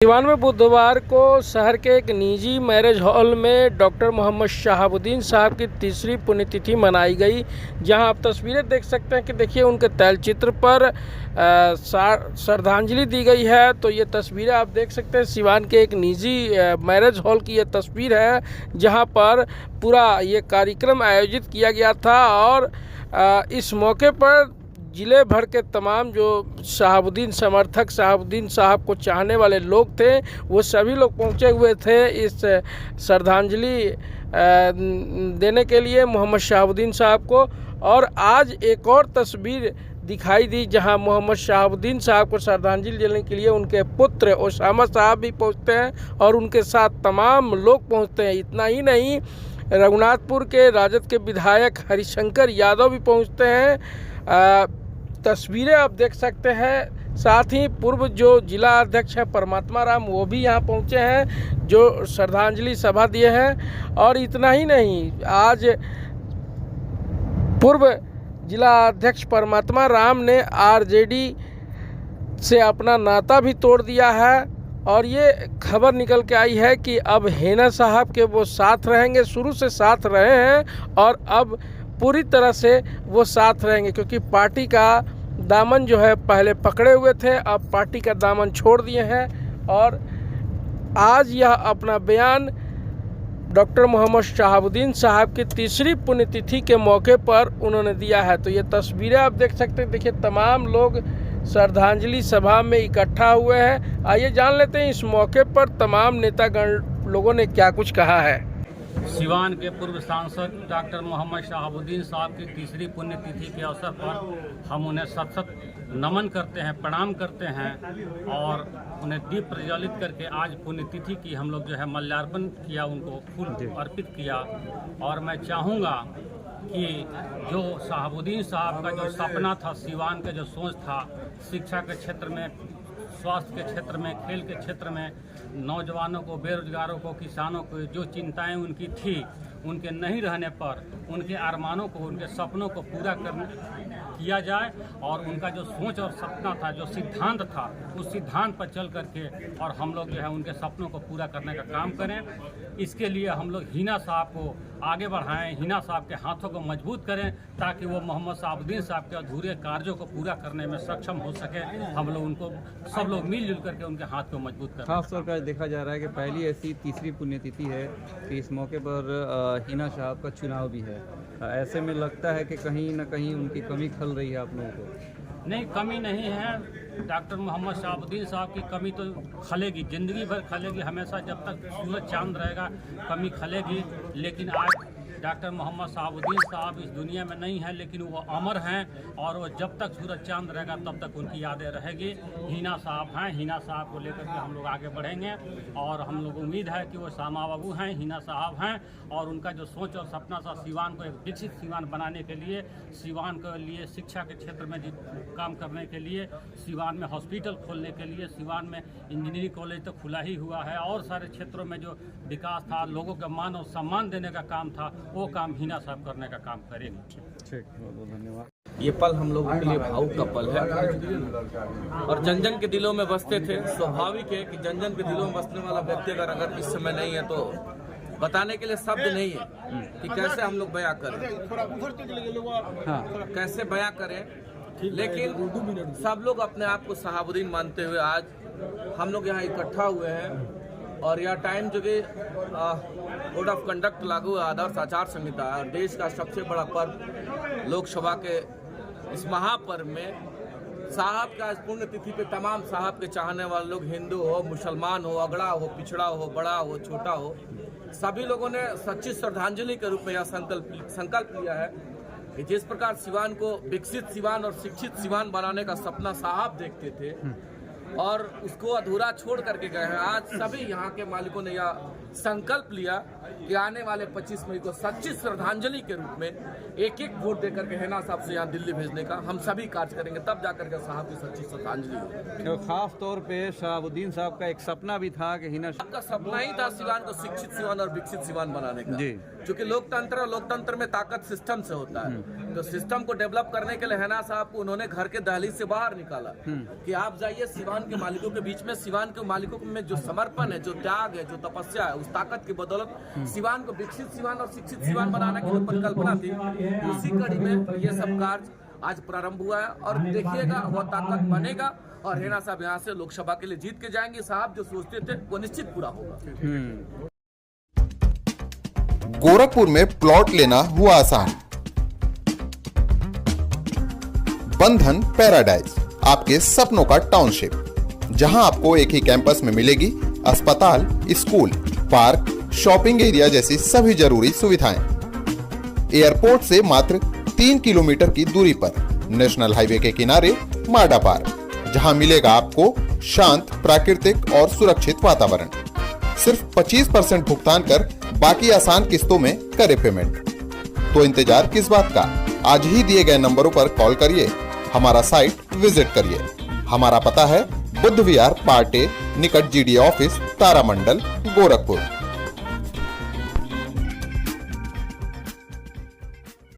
सिवान में बुधवार को शहर के एक निजी मैरिज हॉल में डॉक्टर मोहम्मद शहाबुद्दीन साहब की तीसरी पुण्यतिथि मनाई गई। जहां आप तस्वीरें देख सकते हैं कि देखिए उनके तैलचित्र पर श्रद्धांजलि दी गई है। तो ये तस्वीरें आप देख सकते हैं सिवान के एक निजी मैरिज हॉल की ये तस्वीर है, जहां पर पूरा ये कार्यक्रम आयोजित किया गया था। और इस मौके पर ज़िले भर के तमाम जो शहाबुद्दीन समर्थक, शहाबुद्दीन साहब को चाहने वाले लोग थे, वो सभी लोग पहुंचे हुए थे इस श्रद्धांजलि देने के लिए मोहम्मद शहाबुद्दीन साहब को। और आज एक और तस्वीर दिखाई दी जहां मोहम्मद शहाबुद्दीन साहब को श्रद्धांजलि देने के लिए उनके पुत्र ओसामा साहब भी पहुंचते हैं और उनके साथ तमाम लोग पहुंचते हैं। इतना ही नहीं, रघुनाथपुर के राजद के विधायक हरिशंकर यादव भी पहुंचते हैं। तस्वीरें आप देख सकते हैं। साथ ही पूर्व जो जिला अध्यक्ष हैं परमात्मा राम, वो भी यहाँ पहुँचे हैं जो श्रद्धांजलि सभा दिए हैं। और इतना ही नहीं, आज पूर्व जिला अध्यक्ष परमात्मा राम ने आरजेडी से अपना नाता भी तोड़ दिया है। और ये खबर निकल के आई है कि अब हेना साहब के वो साथ रहेंगे, शुरू से साथ रहे हैं और अब पूरी तरह से वो साथ रहेंगे, क्योंकि पार्टी का दामन जो है पहले पकड़े हुए थे, अब पार्टी का दामन छोड़ दिए हैं। और आज यह अपना बयान डॉक्टर मोहम्मद शहाबुद्दीन साहब की तीसरी पुण्यतिथि के मौके पर उन्होंने दिया है। तो ये तस्वीरें आप देख सकते हैं। देखिए तमाम लोग श्रद्धांजलि सभा में इकट्ठा हुए हैं। आइए जान लेते हैं इस मौके पर तमाम नेतागण लोगों ने क्या कुछ कहा है। सिवान के पूर्व सांसद डॉक्टर मोहम्मद शहाबुद्दीन साहब की तीसरी पुण्यतिथि के अवसर पर हम उन्हें सत नमन करते हैं, प्रणाम करते हैं और उन्हें दीप प्रज्वलित करके आज पुण्यतिथि की हम लोग जो है माल्यार्पण किया, उनको फूल अर्पित किया। और मैं चाहूँगा कि जो शहाबुद्दीन साहब का जो सपना था, सिवान का जो सोच था, शिक्षा के क्षेत्र में, स्वास्थ्य के क्षेत्र में, खेल के क्षेत्र में, नौजवानों को, बेरोजगारों को, किसानों को जो चिंताएं उनकी थी, उनके नहीं रहने पर उनके अरमानों को, उनके सपनों को पूरा किया जाए। और उनका जो सोच और सपना था, जो सिद्धांत था, उस सिद्धांत पर चल करके और हम लोग जो है उनके सपनों को पूरा करने का काम करें। इसके लिए हम लोग हिना साहब को आगे बढ़ाएं, हिना साहब के हाथों को मजबूत करें, ताकि वो मोहम्मद शहाबुद्दीन साहब के अधूरे कार्यों को पूरा करने में सक्षम हो सके। हम लोग उनको, सब लोग मिलजुल करके उनके हाथ को मजबूत करें। खासतौर पर देखा जा रहा है कि पहली ऐसी तीसरी पुण्यतिथि है कि इस मौके पर हिना साहब का चुनाव भी है। ऐसे में लगता है कि कहीं ना कहीं उनकी कमी खल रही है आप लोगों को। नहीं, कमी नहीं है। डॉक्टर मोहम्मद शहाबुद्दीन साहब की कमी तो खलेगी, ज़िंदगी भर खलेगी, हमेशा जब तक सूरज चांद रहेगा कमी खलेगी। लेकिन आज डॉक्टर मोहम्मद शहाबुद्दीन साहब इस दुनिया में नहीं है, लेकिन वो अमर हैं और वो जब तक सूरज चांद रहेगा तब तक उनकी यादें रहेगी। हिना साहब हैं, हिना साहब को लेकर के हम लोग आगे बढ़ेंगे और हम लोग उम्मीद है कि वो श्यामा बाबू हैं, हिना साहब हैं और उनका जो सोच और सपना था सिवान को एक विकसित सिवान बनाने के लिए, सिवान के लिए शिक्षा के क्षेत्र में काम करने के लिए, सिवान में हॉस्पिटल खोलने के लिए, सिवान में इंजीनियरिंग कॉलेज तो खुला ही हुआ है और सारे क्षेत्रों में जो विकास था, लोगों का मान और सम्मान देने का काम था, वो काम हिना साहब करने का काम करेंगे। ठीक, बहुत बहुत धन्यवाद। ये पल हम लोगों के लिए भावुक का पल है और जन जन के दिलों में बसते थे। स्वाभाविक है कि जन जन के दिलों में बसने वाला व्यक्ति अगर इस समय नहीं है तो बताने के लिए शब्द नहीं है कि कैसे हम लोग बयां करें, कैसे बयां करें। लेकिन सब लोग अपने आप को शहाबुद्दीन मानते हुए आज हम लोग यहाँ इकट्ठा हुए हैं। और यह टाइम जो कि कोड ऑफ कंडक्ट लागू है, आदर्श आचार संहिता है और देश का सबसे बड़ा पर्व लोकसभा के इस महापर्व में साहब का पुण्यतिथि पे तमाम साहब के चाहने वाले लोग, हिंदू हो, मुसलमान हो, अगड़ा हो, पिछड़ा हो, बड़ा हो, छोटा हो, सभी लोगों ने सच्ची श्रद्धांजलि के रूप में यह संकल्प लिया है कि जिस प्रकार सिवान को विकसित सिवान और शिक्षित सिवान बनाने का सपना साहब देखते थे और उसको अधूरा छोड़ करके गए हैं, आज सभी यहाँ के मालिकों ने यह संकल्प लिया कि आने वाले 25 मई को सच्ची श्रद्धांजलि के रूप में एक एक वोट देकर के हेना साहब से यहाँ दिल्ली भेजने का हम सभी कार्य करेंगे, तब जाकर के साहब की सच्ची श्रद्धांजलि होगी। तो खास तौर पे शहाबुद्दीन साहब का एक सपना भी था कि हिना साहब का सपना ही था सिवान को शिक्षित सिवान और विकसित सिवान बनाने का जी। क्योंकि लोकतंत्र में ताकत सिस्टम से होता है, तो सिस्टम को डेवलप करने के लिए हेना साहब को उन्होंने घर के दहलीज से बाहर निकाला कि आप जाइए सिवान सिवान के मालिकों के बीच में, सिवान के मालिकों में जो समर्पण है, जो त्याग है, जो तपस्या है, उस ताकत की बदौलत सिवान को विकसित सिवान और शिक्षित सिवान बनाने की जो परिकल्पना थी, उसी कड़ी में ये सब कार्य आज प्रारंभ हुआ है। और देखिएगा वह ताकत बनेगा और हेना साहब यहाँ से लोकसभा के लिए जीत के जाएंगे। साहब जो सोचते थे वो निश्चित पूरा होगा। गोरखपुर में प्लॉट लेना हुआ आसान। बंधन पैराडाइज, आपके सपनों का टाउनशिप, जहां आपको एक ही कैंपस में मिलेगी अस्पताल, स्कूल, पार्क, शॉपिंग एरिया जैसी सभी जरूरी सुविधाएं। एयरपोर्ट से मात्र 3 किलोमीटर की दूरी पर नेशनल हाईवे के किनारे माडा पार्क, जहां मिलेगा आपको शांत, प्राकृतिक और सुरक्षित वातावरण। सिर्फ 25% भुगतान कर बाकी आसान किस्तों में करे पेमेंट। तो इंतजार किस बात का? आज ही दिए गए नंबरों पर कॉल करिए, हमारा साइट विजिट करिए। हमारा पता है बुद्ध विहार पार्टे निकट GD ऑफिस, तारामंडल, गोरखपुर।